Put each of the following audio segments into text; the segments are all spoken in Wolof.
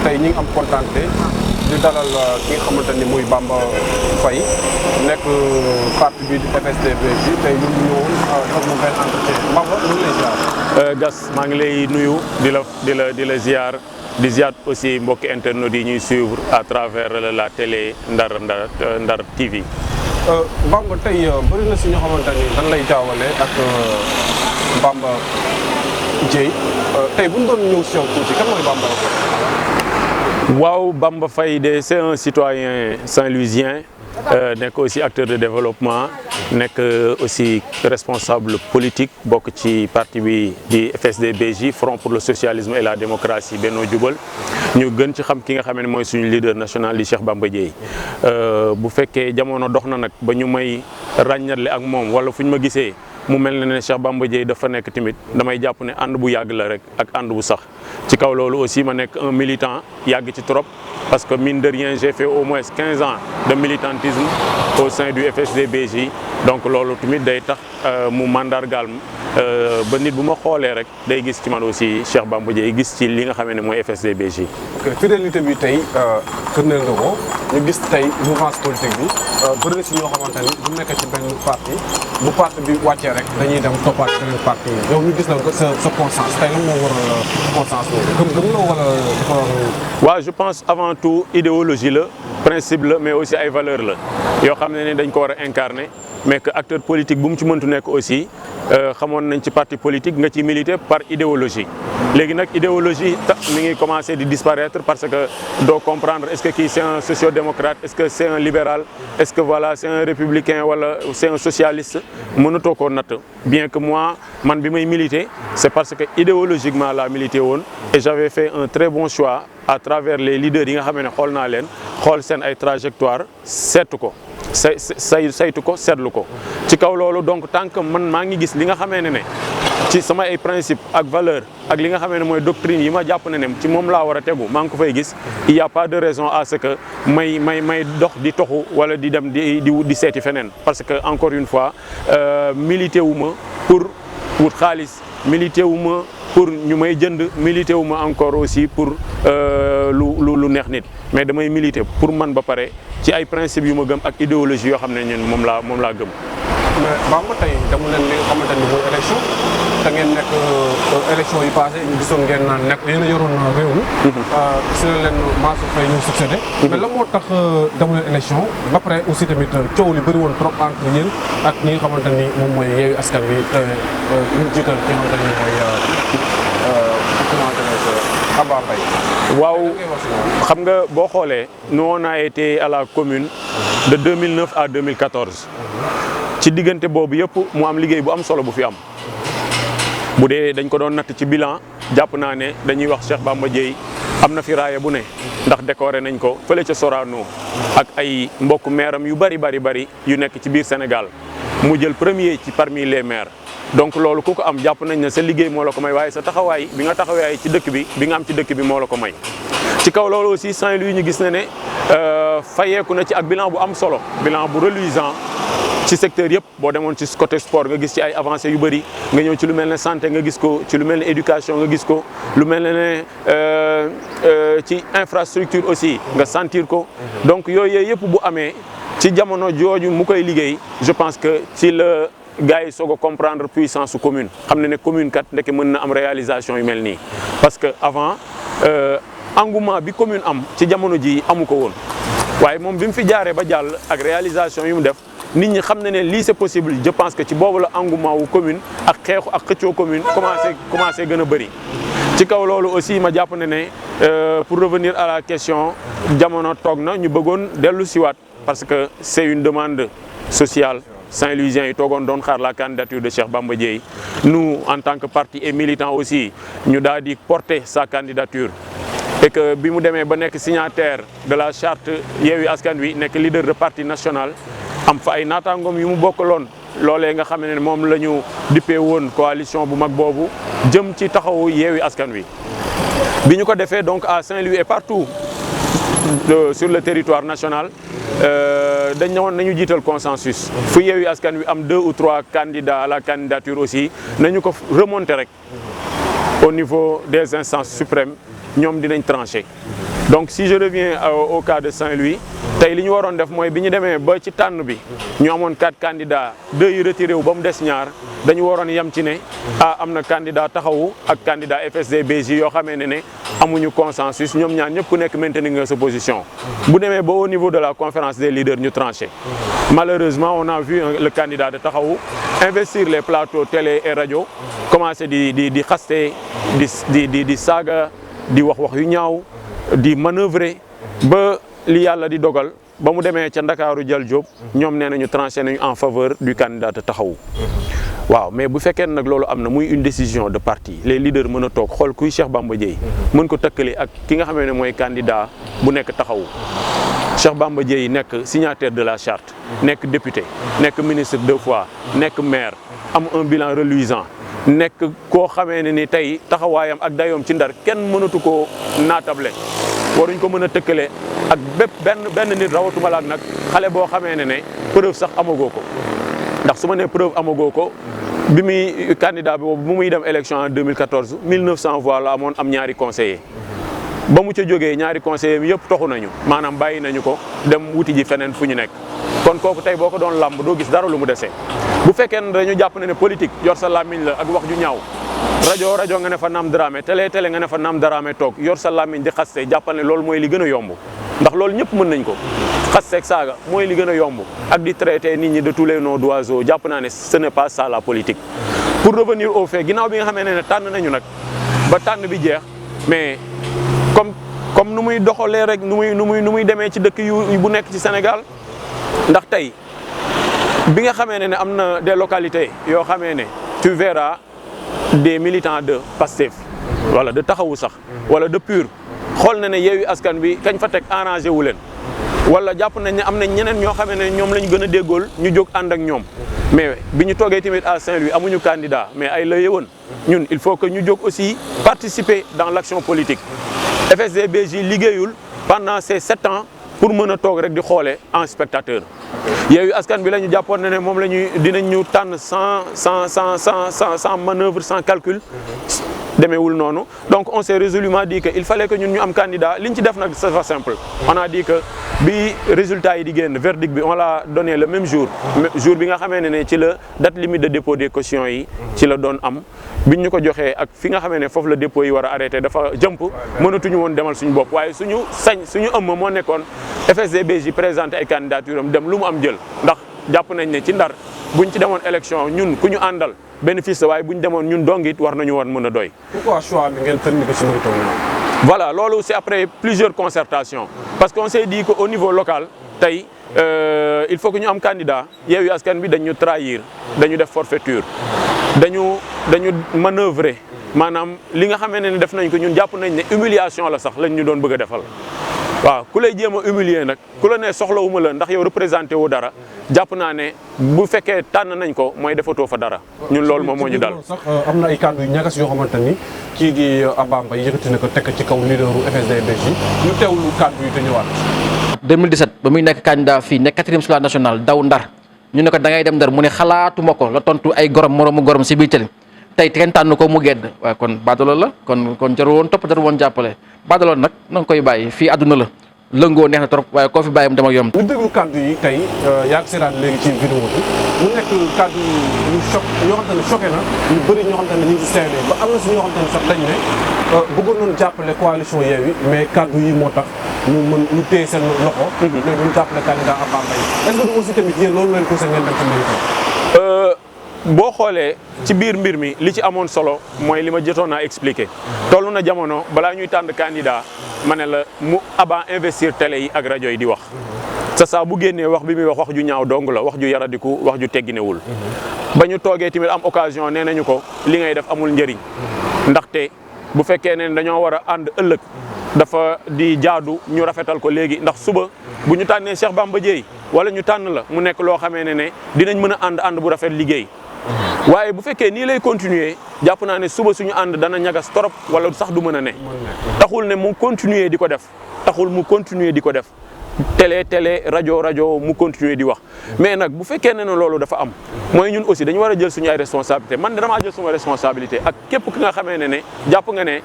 tey ñi ngi am kontaante di dalal ki nga xamante ni muy Bamba Faye nekk parti bi di FSD/BJ bi tey ñu ñëwoon def mu benn entretien Bamba ñu ngi lay ziar. Gas maa ngi lay nuyu di la ziar di ziar aussi mbokki internautes yi ñuy suivre à travers la télé Ndar TV. Bamba tey bëri na si ñoo xamante ni dañ lay jaawale ak Bamba Dièye tey bu ñu doon ñëw si yow tuuti kan mooy Bamba Faye. waaw Bamba Faye c'est un citoyen saint-louisien nekk aussi acteur de développement nekk aussi responsable politique bokk ci parti bi di FSD/BJ Front pour le socialisme et la démocratie Benno Jubal ñu gën ci xam ki nga xam ne mooy suñu leader national di Cheikh Bamba Dièye bu fekkee jamono dox na nag ba ñu may ràññatle ak moom wala fu ñu ma gisee mu mel ne Cheikh Bamba Dièye dafa nekk tamit damay jàpp ne ànd bu yàgg la rek ak ànd bu sax ci kaw loolu aussi ma nekk un militant yàgg ci trop parce que mine de rien j'ai fait au moins 15 ans de militantisme au sein du FSD/BJ donc loolu tamit day tax mu mandargaal ba nit bu ma xoolee rek day gis ci man aussi Cheikh Bamba Dièye gis ci li nga xam ne mooy FSD/BJ. fidélité bi tey firndeel nga ko ñu gis tey mouvance politique bi bëri na si ñoo xamante ni bu nekk ci benn parti bu parti bi wàccee rek dañuy dem toppaat beneen parti yi yow ñu gis la sa conscience tey lan moo waral conscience boobu gëm la wala dafa waaw je pense avant tout idéologie la principe la mais aussi ay valeur la yoo xam ne dañ ko war a incarner mais que acteur politique bu mu ci mëntu nekk aussi xamoon nañ ci parti politique nga ci militer par idéologie léegi nag idéologie mi ngi commencé di disparaître parce que doo comprendre est-ce que kii c'est un sociodémocrate est-ce que c'est un libéral est-ce que voilà c'est un républicain wala c'est un socialiste mënatoo koo natt bien que moi man bi may militer c'est parce que idéologiquement la milité woon et j'avais fait un très bon choix à travers les leaders yi nga xam ne xool naa leen xool seen ay trajectoire seetu ko saytu ko seetlu ko ci kaw loolu donc tant que man maa ngi gis li nga xamee ne ci sama ay principe ak valeur ak li nga xamee ne mooy doctrine yi ma jàpp ne ci moom laa war a tegu maa ngi ko fay gis il y a pas de raison à ce que may dox di toxu wala di dem di seeti feneen parce que encore une fois milité wu ma pour wut xaalis milité wu ma pour ñu may jënd milité wu ma encore aussi pour lu neex nit mais damay milité pour man ba pare ci ay principes yu ma gëm ak idéologie yoo xam ne ñun moom laa gëm. mais Bamba tey dama leen li nga xamante ni mooy élection te ngeen nekk élection yi passé ñu gisoon ngeen naan nekk yéen a yoroon réew mi. si la leen Mansour Faye ñu succédé. mais lan moo tax dama leen élection ba pare aussi tamit coow li bëri woon trop entre yéen ak ñi nga xamante ni moom mooy Yewwi Askan Wi te ñu jiital ki nga xamante ni mooy Abba Mbaye. waaw xam nga boo xoolee nous on a été à la commune de 2009 à 2014. ci diggante boobu yëpp mu am liggéey bu am solo bu fi am bu dee dañ ko doon natt ci bilan jàpp naa ne dañuy wax Cheikh Bamba Dièye am na fi raaya bu ne ndax décoré nañ ko fële ca Sorano ak ay mbokk meeram yu bari yu nekk ci biir Sénégal mu jël premier ci parmi les maires donc loolu ku ko am jàpp nañ ne sa liggéey moo la ko may waaye sa taxawaay bi nga taxawaay ci dëkk bi nga am ci dëkk bi moo la ko may ci kaw loolu aussi Saint-Louis ñu gis ne fayeeku na ci ak bilan bu am solo bilan bu reluisant ci secteur yëpp boo demoon ci côté sport nga gis ci ay avancées yu bëri nga ñëw ci lu mel ne santé nga gis ko ci lu mel ne éducation nga gis ko lu mel ne ci infrastructure aussi nga sentir ko donc yooyu yëpp bu amee ci jamono jooju mu koy liggéey je pense que ci la gars yi soog a comprendre puissance su commune xam ne commune kat ndeke mën na am réalisation yu mel nii parce que avant engouement bi commune am ci jamono ji amu ko woon waaye moom bi mu fi jaaree ba jàll ak réalisation yu mu def nit ñi xam ne lii c'est possible je pense que ci boobu la engouement wu commune ak xeexu ak xëccoo commune commencé gën a bëri ci kaw loolu aussi ma jàpp ne pour revenir à la question jamono toog na ñu bëggoon dellu siwaat parce que c'est une demande sociale Saint-Louisiens yi toogoon doon xaar la candidature de Cheikh Bamba Dièye nous en tant que parti et militant aussi ñu daal di porter sa candidature et que bi mu demee ba nekk signataire de la charte Yewwi Askan Wi nekk leader de parti national am fa ay naataangoom yu mu bokkaloon loolee nga xam ne moom la ñu dippee woon coalition bu mag boobu jëm ci taxawu Yewwi Askan Wi bi ñu ko defee donc à Saint-Louis et partout sur le territoire national dañ ñëwoon nañu jiital consensus fu Yewwi Askan Wi am 2 ou 3 candidats à la candidature aussi nañu ko remonter rek au niveau des instances suprêmes ñoom dinañ trancher donc si je reviens au cas de Saint-Louis tey li ñu waroon def mooy bi ñu demee ba ci tànn bi ñu amoon 4 candidats 2 yi retiré wu ba mu des ñaar dañu waroon yem ci ne am na candidat taxawu ak candidat FSD/BJ yoo xamee ne amuñu consensus ñoom ñaar ñëpp ku nekk maintenir nga sa position. bu demee ba au niveau de la conférence des leaders ñu tranché malheureusement on a vu le candidat de taxawu investir les plateaux télé et radio commencé di xaste di saaga di wax yu ñaaw di manœuvrer ba li yàlla di dogal ba mu demee ca Ndakaaru Jal Diop ñoom nee nañu tranché nañu en faveur du candidat de taxawu. waaw mais bu fekkee nag loolu am na muy une décision de parti les leaders mën a toog xool kuy Cheikh Bamba Dièye mën ko tëkkale ak ki nga xamee ne mooy candidat bu nekk taxawu Cheikh Bamba Dièye nekk signataire de la charte nekk député nekk ministre 2 fois nekk maire am un bilan reluisant nekk koo xamee ne ni tey taxawaayam ak dayoom ci Ndar kenn mënatu koo naatable waruñ ko mën a tëkkale ak benn nit rawatuma la ak nag xale boo xamee ne preuve sax amagoo ko ndax su ma nee preuve amagoo ko bi muy candidat bi boobu bu muy dem élection en 2014 1900 voix la amoon am ñaari conseillers ba mu ca jógee ñaari conseillers mi yëpp toxu nañu maanaam bàyyi nañu ko dem wuti ji feneen fu ñu nekk kon kooku tey boo ko doon làmb doo gis dara lu mu desee bu fekkee ne dañu jàpp ne politique yor sa làmmiñ la ak wax ju ñaaw rajo nga ne fa Naam Dramé télé nga ne fa Naam Dramé toog yor sa làmmiñ di xaste jàppal ne loolu mooy li gën a yomb ndax loolu ñëpp mën nañ ko xasteeg saaga mooy li gën a yomb ak di traiter nit ñi de tous les noms d'oiseaux jàpp naa ne ce n'est pas ça la politique. pour revenir au fait ginnaaw bi nga xamee ne tànn nañu nag ba tànn bi jeex mais comme nu muy doxalee rek nu muy demee ci dëkk yu bu nekk ci Sénégal ndax tey bi nga xamee ne am na des localités yoo xamee ne tu verras des militants de Pastef wala de taxawu sax wala de PUR xool na ne Yewwi Askan Wi kañ fa teg arrangé wu leen wala jàpp nañ ne am na ñeneen ñoo xamee ne ñoom lañ gën a déggool ñu jóg ànd ak ñoom mais bi ñu toogee tamit à Saint-Louis amuñu candidat mais ay la yëwoon ñun il faut que ñu jóg aussi participer dans l'action politique FSD/BJ liggéeyul pendant ces 7 ans pour mën a toog rek di xoole en spectateur Yewwi Askan Wi la ñu jàppoon ne moom la ñuy dinañ ñu tànn sans manœuvre sans calcul demeewul noonu donc on s'est résolument dit que il fallait que ñun ñu am candidat li ñu ci def nag c'est pas simple on a dit que bi résultat yi di génn verdict bi on l'a donné le même jour bi nga xamee ne ci la date limite de dépôt des cautions yi ci la doon am biñ ñu ko joxee ak fi nga xamee ne foofu la dépôt yi war a arrêté dafa jëmp mënatuñu woon demal suñu bopp waaye suñu ëmm moo nekkoon FSD/BJ présenté ay candidature am dem lu mu am jël ndax jàpp nañ ne ci Ndar buñ ci demoon élection ñun ku ñu àndal bénéfice waaye bu ñu demoon ñun dong it war nañu woon mën a doy. pourquoi choix bi ngeen tënk ko ci Mary Teuw Niane. voilà loolu c'est après plusieurs concertations parce qu'on s'est dit qu'au niveau local tey il faut que ñu am candidat Yewwi Askan Wi dañu trahir dañu def forfaiture dañu manœuvrer maanaam li nga xamee ne def nañ ko ñun jàpp nañ ne humiliation la sax lañ ñu doon bëgg a defal. waaw ku lay jéem a humilier nag ku la ne soxlawuma la ndax yow représenté wu dara jàpp naa ne bu fekkee tànn nañ ko mooy defatoo fa dara ñun loolu moom moo ñu dal. sax am na ay kàddu yu ñagas yoo xamante ni kii di Abba Mbaye yëkkati na ko tekk ci kaw leaderu FSD/BJ ñu teewlu kàddu yi te ñëwaat. 2017 ba muy nekk candidat fii nekk 4e sur la nationale daw Ndar ñu ne ko da ngay dem Ndar mu ne xalaatuma ko la tontu ay gorom moroomu gorom si biir télé tey kenn tànn ko mu gedd waaye kon baadolo la kon jarul woon topp jarul woon jàppale baadolo nag na nga koy bàyyi fii àdduna la lëngoo neex na trop waaye koo fi bàyyi mu dem ak yomb. ñu déglu kàddu yi tey yaa ngi seetaan léegi ci vidéo bi mu nekk kàddu yu choc ñoo xamante ne choqué na ñu bëri ñoo xamante ne ñu ngi seetlee ba am na si ñoo xamante ne sax dañ ne bëggoon nañu jàppale coalition Yewwi mais kàddu yi moo tax ñu téye seen loxo. mais duñu jàppale candidat Abba Mbaye est-ce que aussi tamit yéen loolu leen poussé ngeen dem ci mbir boo xoolee ci biir mbir mi li ci amoon solo mooy li ma jotoon a expliqué toll na jamono balaa ñuy tànn candidat ma ne la mu Abba investir télé yi ak rajo yi di wax sa saa bu génnee wax bi muy wax ju ñaaw dong la wax ju yaradiku wax ju tegginewul ba ñu toogee tamit am occasion nee nañu ko li ngay def amul njëriñ ndaxte bu fekkee ne dañoo war a ànd ëllëg dafa di jaadu ñu rafetal ko léegi ndax suba bu ñu tànnee Cheikh Bamba Dièye wala ñu tànn la mu nekk loo xamee ne dinañ mën a ànd bu rafet liggéey waaye bu fekkee nii lay continuer jàpp naa ne suba suñu ànd dana ñagas torop wala sax du mën a ne taxul ne mu continuer di ko def télé rajo mu continuer di wax mais nag bu fekkee ne loolu dafa am mooy ñun aussi dañu war a jël suñu ay responsabilité man damaa jël suma responsabilité ak képp ki nga xamee ne jàpp nga ne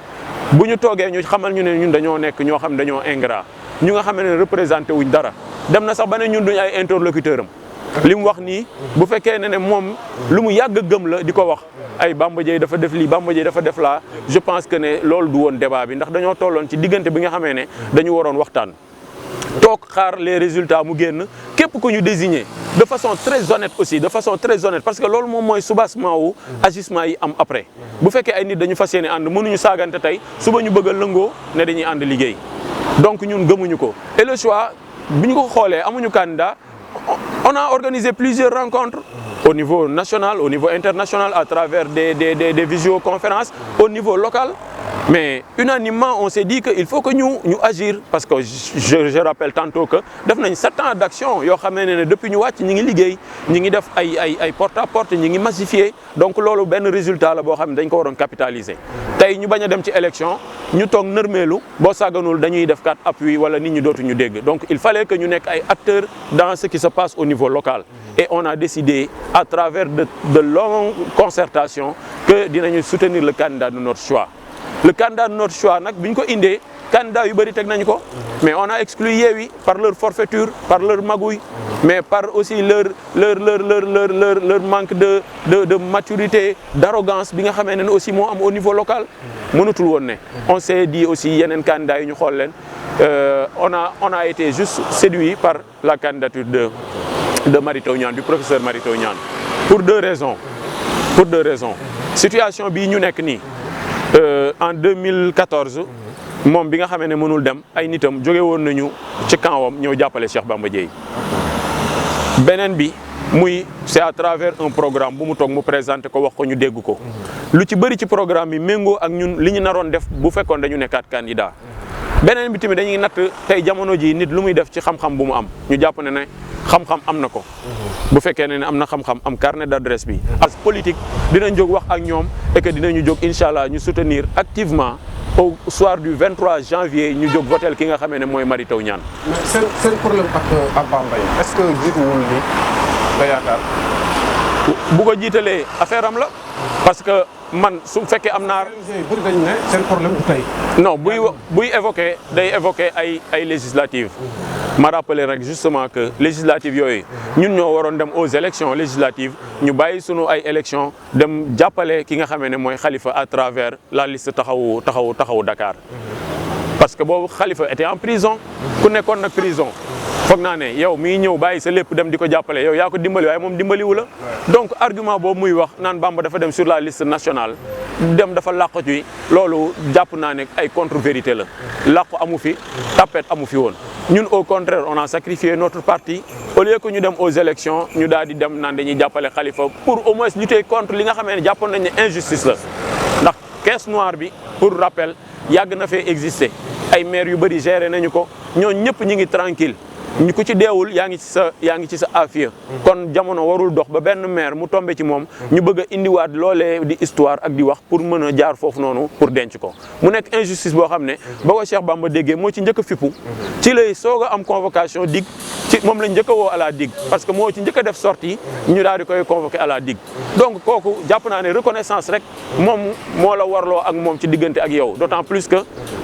bu ñu toogee ñu xamal ñu ne ñun dañoo nekk ñoo xam dañoo ingrat ñu nga xam ne représenté wuñ dara dem na sax ba ne ñun duñ ay interlocuteur am li mu wax nii bu fekkee ne moom lu mu yàgg gëm la di ko wax ay Bamba Dièye dafa def lii Bamba Dièye dafa def laa je pense que ne loolu du woon débat bi ndax dañoo tolloon ci diggante bi nga xamee ne dañu waroon waxtaan toog xaar les résultats mu génn képp ku ñu désigné de façon très honnête aussi de façon très honnête parce que loolu moom mooy soubassement wu agissement yi am après bu fekkee ay nit dañu fas yéene ànd mënuñu saagante tey suba ñu bëgg a lëngoo ne dañuy ànd liggéey donc ñun gëmuñu ko et le choix bi ñu ko xoolee amuñu candidat on a organisé plusieurs rencontres au niveau national, au niveau international, à travers des visioconférences, au niveau local. Mais unanimement, on s'est dit qu'il faut que nous agir. Parce que je rappelle tantôt que nous avons 7 ans d'action. Depuis nous avons fait porte-à-porte, nous avons massifié. Donc, c'est un résultat que nous avons capitalisé. Aujourd'hui, nous avons fait l'élection, nous avons fait nous 4 appuis, donc il fallait que nous soyons acteurs dans ce qui se passe au niveau local. Et on a décidé, à travers de longues concertations, que nous allons soutenir le candidat de notre choix. Le candidat de notre choix, candidat mais on a exclu Yewwi par leur forfaiture, par leur magouille, mais par aussi leur manque de maturité, d'arrogance, aussi au niveau local. On s'est dit aussi on a été juste séduit par la candidature de Mary Teuw Niane, du professeur Mary Teuw Niane. Pour deux raisons. Situation bi ñu nekk nii en 2014 moom bi nga xamee ne mënul dem ay nitam jóge woon nañu ci campam ñëw jàppale Cheikh Bamba Dièye beneen bi muy c'est à travers un programme bu mu toog mu présenté ko wax ko ñu dégg ko lu ci bëri ci programme bi méngoo ak ñun li ñu naroon def bu fekkoon dañu nekkaat candidat beneen bi tamit dañuy natt tey jamono ji nit lu muy def ci xam-xam bu mu am ñu jàpp ne xam-xam am na ko bu fekkee ne am na xam-xam am carnet d'adresse bi as politique dinañ jóg wax ak ñoom et que dinañu jóg incha allah ñu soutenir activement au soir du 23 janvier ñu jóg votel ki nga xamee ne mooy Mary Teuw Niane. mais seen problème ak Bambey est-ce que jiituwul li nga yaakaar. bu ko jiitalee affaire am la parce que man su fekkee am naa. bëri dañ ne seen problème bu tey. non buy évoqué day évoqué ay législatives. ma rappelé rek justement que législatives yooyu ñun ñoo waroon dem aux élections législatives ñu bàyyi sunu ay élections dem jàppale ki nga xamee ne mooy Khalifa à travers la liste taxawu Dakar. parce que boobu Khalifa était en prison ku nekkoon nag prison. foog naa ne yow miy ñëw bàyyi sa lépp dem di ko jàppale yow yaa ko dimbali waaye moom dimbaliwu la donc argument boobu muy wax naan Bamba dafa dem sur la liste nationale dem dafa làqu ci loolu jàpp naa ne ay contre-vérité la làqu amu fi tapet amu fi woon ñun au contraire on a sacrifié notre parti au lieu que ñu dem aux élections ñu daal di dem naan dañuy jàppale Khalifa pour au moins lutter contre li nga xamee ne jàppoon nañ ne injustice la ndax caisse noire bi pour rappel yàgg na fee exister ay maires yu bëri géré nañu ko ñooñu ñëpp ñi ngi tranquille ñu ko ci deewul yaa ngi ci sa affaire kon jamono warul dox ba benn maire mu tombé ci moom ñu bëgg a indiwaat loolee di histoire ak di wax pour mën a jaar foofu noonu pour denc ko mu nekk injustice boo xam ne ba ko Cheikh Bamba déggee moo ci njëkk a fippu ci lay soog a am convocation dig ci moom lañ njëkk a woo à la digue parce que moo ci njëkk a def sortie ñu daal di koy convoqué à la digue donc kooku jàpp naa ne reconnaissance rek moom moo la warloo ak moom ci diggante ak yow d'autant plus que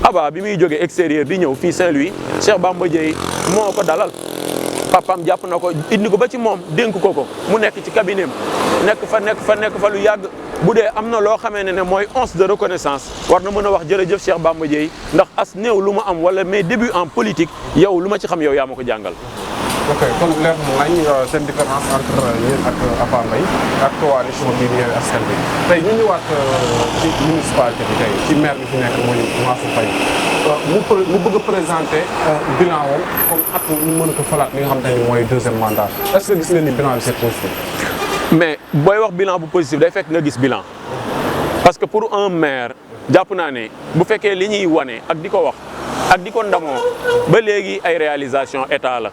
Aba bi muy jógee extérieur di ñëw fii Saint-Louis Cheikh Bamba Dièye moo ko dalal papaam jàpp na ko indi ko ba ci moom dénk ko mu nekk ci cabinet nekk fa lu yàgg bu dee am na loo xamee ne mooy once de reconnaissance war na mën a wax jërëjëf Cheikh Bamba Dièye ndax as néew lu ma am wala mes débuts en politique yow lu ma ci xam yow yaa ma ko jàngal. ok kon leer nañ seen différence entre yéen ak Abba Mbaye ak coalition bi Yewwi Askan Wi tey ñu ñëwaat ci municipalité bi tey ci maire bi fi nekk mooy Mansour Faye mu bëgg a présenter bilan woon comme at ñu mën a ko falaat li nga xam te ne mooy deuxième mandat est-ce que gis ngeen ni bilan bi c'est positif. mais booy wax bilan bu positif day fekk nga gis bilan parce que pour un maire jàpp naa ne bu fekkee li ñuy wane ak di ko wax ak di ko ndamoo ba léegi ay réalisation état la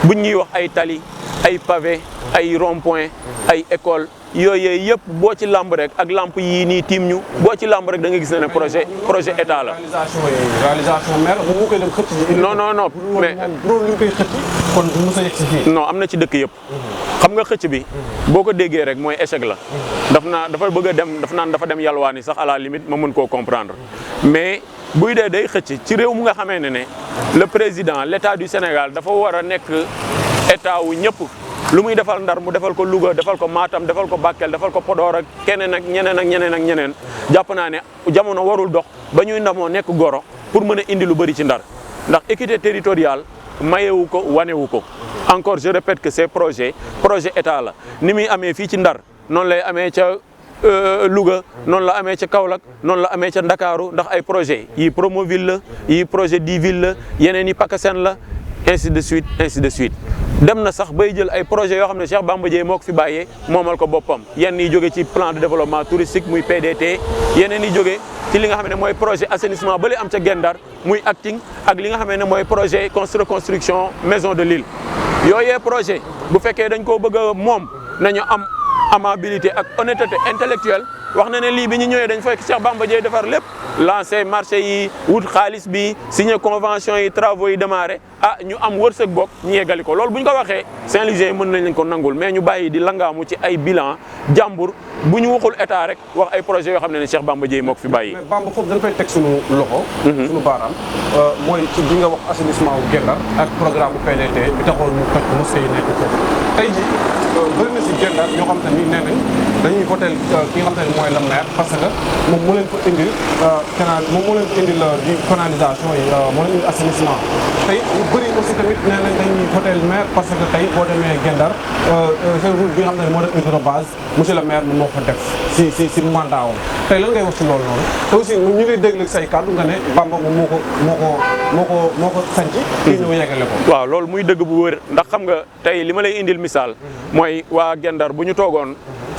buñ ñuy wax ay tali ay pavé ay rond-point ay école yooyu yëpp boo ci lamb rek ak lamp yii nii tiim ñu boo ci lamb rek da nga gis ne projet état la. réalisation maire moom moo koy dem xëcc ji. non mais loolu li ñu koy xëcc kon du mos a yegg si fii. non am na ci dëkk yëpp. xam nga xëcc bi boo ko déggee rek mooy échec la. dafa bëgg a dem dafa dem yalwaani sax à la limite ma mën koo comprendre mais buy dee day xëcc ci réew mu nga xamee ne le président l'état du Sénégal dafa war a nekk état wu ñëpp. lu muy defal Ndar mu defal ko Louga defal ko Matam defal ko Bakel defal ko Podor ak keneen ak ñeneen jàpp naa ne jamono warul dox ba ñuy ndamoo nekk goro pour mën a indi lu bëri ci Ndar ndax équité territoriale mayewu ko wanewu ko encore je répète que ces projet état la ni muy amee fii ci Ndar noonu lay amee ca Louga noonu la amee ca Kaolack noonu la amee ca Ndakaaru ndax ay projet yi Promoville la yi projet 10 villes la yeneen yi PACASEN la ainsi de suite dem na sax bay jël ay projets yoo xam ne Cheikh Bamba Dièye moo ko fi bàyyee moomal ko boppam yenn yi jóge ci plan de développement touristique muy PDT yeneen yi jóge ci li nga xam ne mooy projet assainissement ba li am ca Gendar muy acting ak li nga xam ne mooy projet reconstruction maison de l'île yooyee projet bu fekkee dañ koo bëgg a moom nañu am amabilité ak honnêteté intellectuelle wax na ne lii bi ñu ñëwee dañ fekk Cheikh Bamba Dièye defar lépp lancer marché yi wut xaalis bi signer convention yi travaux yi démarré ñu am wërsëg bokk ñu yeggali ko loolu bu ñu ko waxee Saint-Louisien mën nañ leen ko nangul mais ñu bàyyi di langaamu ci ay bilan jàmbur bu ñu waxul état rek wax ay projets yoo xam ne Cheikh Bamba Dièye moo ko fi bàyyi. mais Bamba foofu dañ fay teg suñu loxo. suñu baaraam mooy ci bi nga wax assainissement wu Gendar ak programme bu PDT bi taxoon mu toj mosquée yi nekk foofu tey jii bëri na si Gendar ñoo xam te ni nee nañ dañuy voté ki nga xam te ne mooy le maire parce que moom moo leen ko indil moom moo leen ko indil di canalisation yi moo leen indil assainissement tey ñu bëri aussi tamit nee nañ dañuy voté le maire parce que tey boo demee Gendar seen route bi nga xam ne moo def hydrobase monsieur le maire moom moo ko def si mandat wam tey lan ngay wax ci loolu noonu te aussi ñu ngi dégg say kàddu nga ne Bamba moom moo ko sanc kii ñëw yeggale ko. waaw loolu muy dëgg bu wër ndax xam nga tey li ma lay indil misaal mooy waa Gendar bu ñu toogoon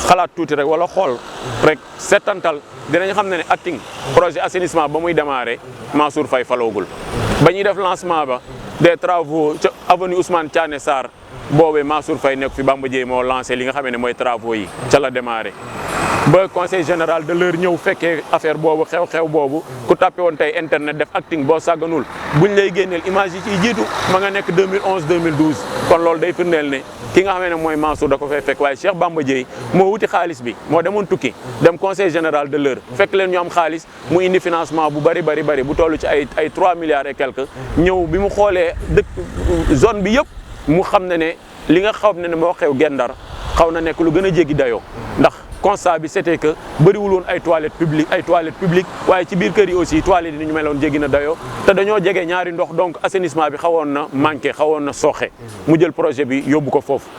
xalaat tuuti rek wala xool rek settantal dinañ xam ne acting projet assainissement ba muy démarré Mansour Faye faloogul ba ñuy def lancement ba des travaux ca avenue Ousmane Thiané Sarr boobee Mansour Faye nekk fi Bamba Dièye moo lancé li nga xam ne mooy travaux yi ca la démarré ba conseil général de l'heure ñëw fekkee affaire boobu xew-xew boobu ku tàppe woon tey internet def acting boo sàgganul buñ lay génneel image yi ciy jiitu ma nga nekk 2011 2012 kon loolu day firndeel ne ki nga xam ne mooy Mansour da ko fay fekk waaye Cheikh Bamba Dièye moo wuti xaalis bi moo demoon tukki dem conseil général de l'heure fekk leen ñu am xaalis mu indi financement bu bari bu toll ci ay 3 milliards et quelques ñëw bi mu xoolee dëkk zone bi yëpp mu xam ne li nga xam ne moo xew Gendar xaw na nekk lu gën a jéggi dayoo ndax constat bi c'était que bëriwul woon ay toilettes publiques waaye ci biir kër yi aussi toilettes yi ni ñu meloon jéggi na dayoo te dañoo jege ñaari ndox donc assainissement bi xawoon na manqué xawoon na sooxe mu jël projet bi yóbbu ko foofu.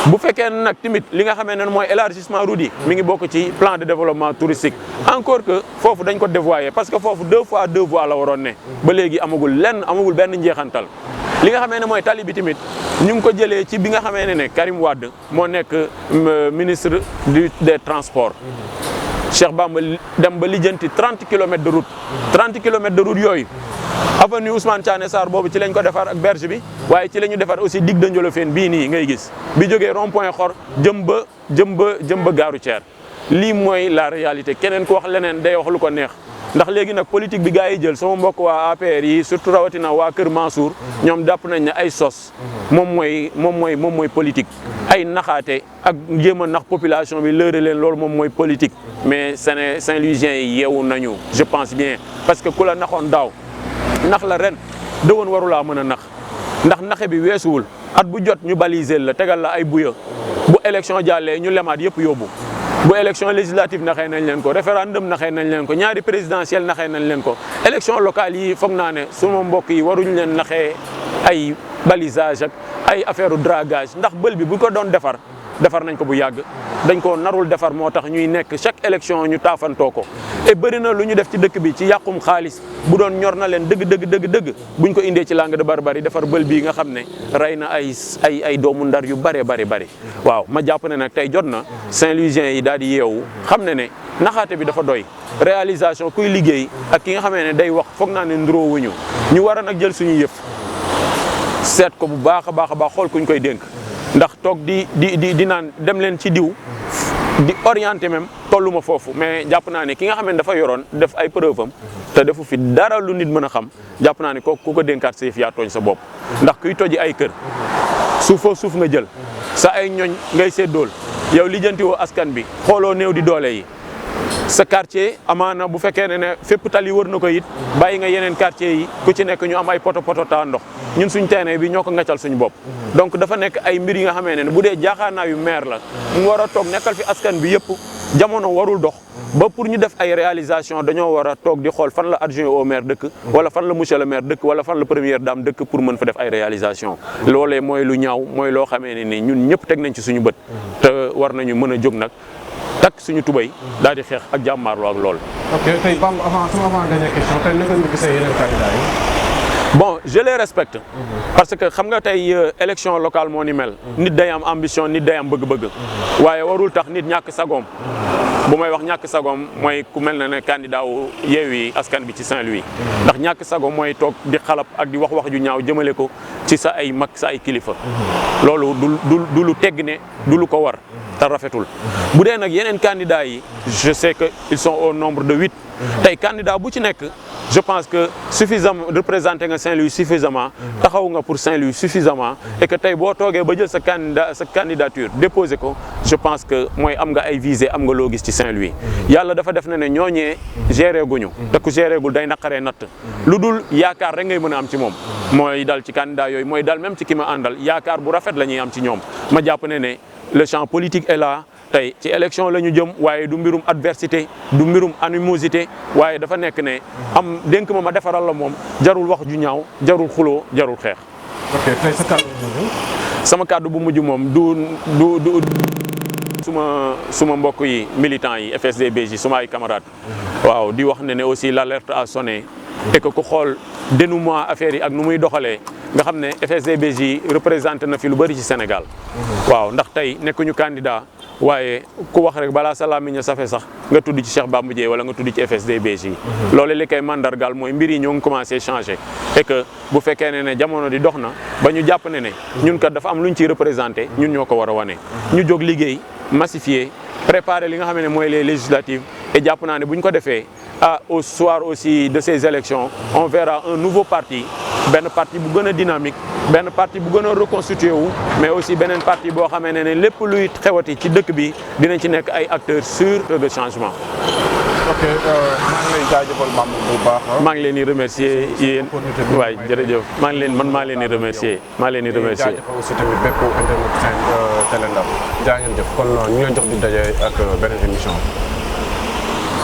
bu fekkee nag tamit li nga xamee ne mooy élargissement route yi mi ngi bokk ci plan de développement touristique encore que foofu dañ ko dévoyé parce que foofu 2 fois 2 voies la waroon ne ba léegi amagul benn njeexantal. li nga xamee ne mooy tali bi tamit ñu ngi ko jëlee ci bi nga xamee ne Karim Wade moo nekk ministre des transports Cheikh Bamba dem ba lijjanti 30 kilomètres de route 30 kilomètres de route yooyu avenue Ousmane Thiané Sarr boobu ci lañ ko defar ak berge bi waaye ci la ñu defar aussi digue de Ndiolofène bii nii ngay gis bi jógee rond point Xor jëm ba gare routière lii mooy la réalité keneen ku wax leneen day wax lu ko neex ndax léegi nag politique bi gars yi jël sama mbokk waa APR yi surtout rawatina waa Kër Mansour ñoom jàpp nañ ne ay sos moom mooy politique ay naxaate ak jéem a nax population bi lëre leen loolu moom mooy politique mais Saint-Louisiens yi yeewu nañu je pense bien parce que ku la naxoon daaw nax la ren dëwoon warulaa mën a nax ndax naxe bi weesuwul at bu jot ñu baliser la tegal la ay buya bu élection jàllee ñu lemaat yëpp yóbbu bu élection législative naxee nañ leen ko référendum naxee nañ leen ko ñaari présidentielle naxee nañ leen ko élection locale yi foog naa ne suma mbokk yi waruñu leen naxee ay balisage ak ay affaire dragage ndax bël bi bu ko doon defar nañ ko bu yàgg dañ ko narul defar moo tax ñuy nekk chaque élection ñu taafantoo ko et bëri na lu ñu def ci dëkk bi ci yàqum xaalis bu doon ñor na leen dëgg buñ ko indee ci langue de barbarie defar bël bii nga xam ne rey na ay doomu Ndar yu bari waaw ma jàpp ne nag tey jot na Saint-Louisiens yi daal di yeewu xam ne naxaate bi dafa doy réalisation kuy liggéey ak ki nga xamee ne day wax foog naa ne ndróowuñu ñu war a nag jël suñu yëf seet ko bu baax a baax xool kuñ koy dénk ndax toog di naan dem leen ci diw di orienté même tolluma foofu mais jàpp naa ne ki nga xam ne dafa yoroon def ay preuve am te defu fi dara lu nit mën a xam jàpp naa ne kooku ku ko dénkaat sa yëf yaa tooñ sa bopp ndax kuy toji ay kër suufoo suuf nga jël sa ay ñoñ ngay séddool yow lijjanti woo askan bi xooloo néew di doole yi sa quartier amaana bu fekkee ne fépp tali wër na ko it bàyyi nga yeneen quartier yi ku ci nekk ñu am ay poto taa ndox ñun suñ terrain bi ñoo ko ngaccal suñu bopp donc dafa nekk ay mbir yi nga xamee ne bu dee jaaxaanaa yu maire la mu war a toog nekkal fi askan bi yëpp jamono warul dox ba pour ñu def ay réalisation dañoo war a toog di xool fan la adjoint au maire dëkk wala fan la monsieur le maire dëkk wala fan la première dame dëkk pour mën fa def ay réalisation loolee mooy lu ñaaw mooy loo xamee ne ni ñun ñëpp teg nañ ci suñu bët te war nañu mën a jóg nag takk suñu tubay daal di xeex ak jàmmaarloo ak lool. ok tey Bamba avant dernière question tey naka nga gisee yeneen candidats yi. bon je les respecte. parce que xam nga tey élection locale moo ni mel. nit day am ambition nit day am bëgg-bëgg. waaye warul tax nit ñàkk sagoom bu may wax ñàkk sagoom mooy ku mel ne candidat wu Yewwi Askan bi ci Saint-Louis. ndax ñàkk sagoom mooy toog di xalab ak di wax ju ñaaw jëmale ko ci sa ay mag sa ay kilifa. loolu du lu tegg ne du lu ko war. te rafetul bu dee nag yeneen candidats yi je sais que ils sont au nombre de 8 tey candidat bu ci nekk je pense que suffisamment représenté nga Saint-Louis suffisamment taxaw nga pour Saint-Louis suffisamment et que tey boo toogee ba jël sa candidature déposé ko je pense que mooy am nga ay visée am nga loo gis ci Saint-Louis yàlla dafa def na ne ñooñee géré guñu te ku géré gul day naqaree natt lu dul yaakaar rek ngay mën a am ci moom mooy dal ci candidat yooyu mooy dal même ci ki ma àndal yaakaar bu rafet la ñuy am ci ñoom ma jàpp ne le champ politique est là tey ci élection la ñu jëm waaye du mbirum adversité du mbirum animosité waaye dafa nekk ne am dénk ma defaral la moom jarul wax ju ñaaw jarul xuloo jarul xeex. ok tey sa kàddu bu mujj. sama kàddu bu mujj moom du suma mbokk yi militants yi FSD/BJ suma ay camarades. waaw di wax ne aussi l'alerte a sonné et que ku xool dénouement affaire yi ak nu muy doxalee. nga xam ne FSD/BJ représenté na fi lu bëri ci Sénégal waaw ndax tey nekkuñu candidat waaye ku wax rek balaa sa làmmiñ a safe sax nga tudd ci Cheikh Bamba Dièye wala nga tudd ci FSD/BJ loolu li koy mandargal mooy mbir yi ñoo ngi commencé changé et que bu fekkee ne jamono di dox na ba ñu jàpp ne ñun kat dafa am lu ñu ciy représenté ñun ñoo ko war a wane ñu jóg liggéey massifier préparer li nga xam ne mooy les législatives et jàpp naa ne bu ñu ko defee au soir aussi de ces élections on verra un nouveau parti benn parti bu gën a dynamique benn parti bu gën a reconstitué wu mais aussi beneen parti boo xamee ne lépp luy xewati ci dëkk bi dinañ ci nekk ay acteurs sûrs de changement. ok maa ngi lay jaajëfal Bamba bu baax. maa ngi leen di remercier yéen waay jërëjëf maa leen di remercier jaajëfal aussi tamit bépp internet Télé Ndar jaa ngeen jëf kon ñu leen jox di daje ak beneen émission.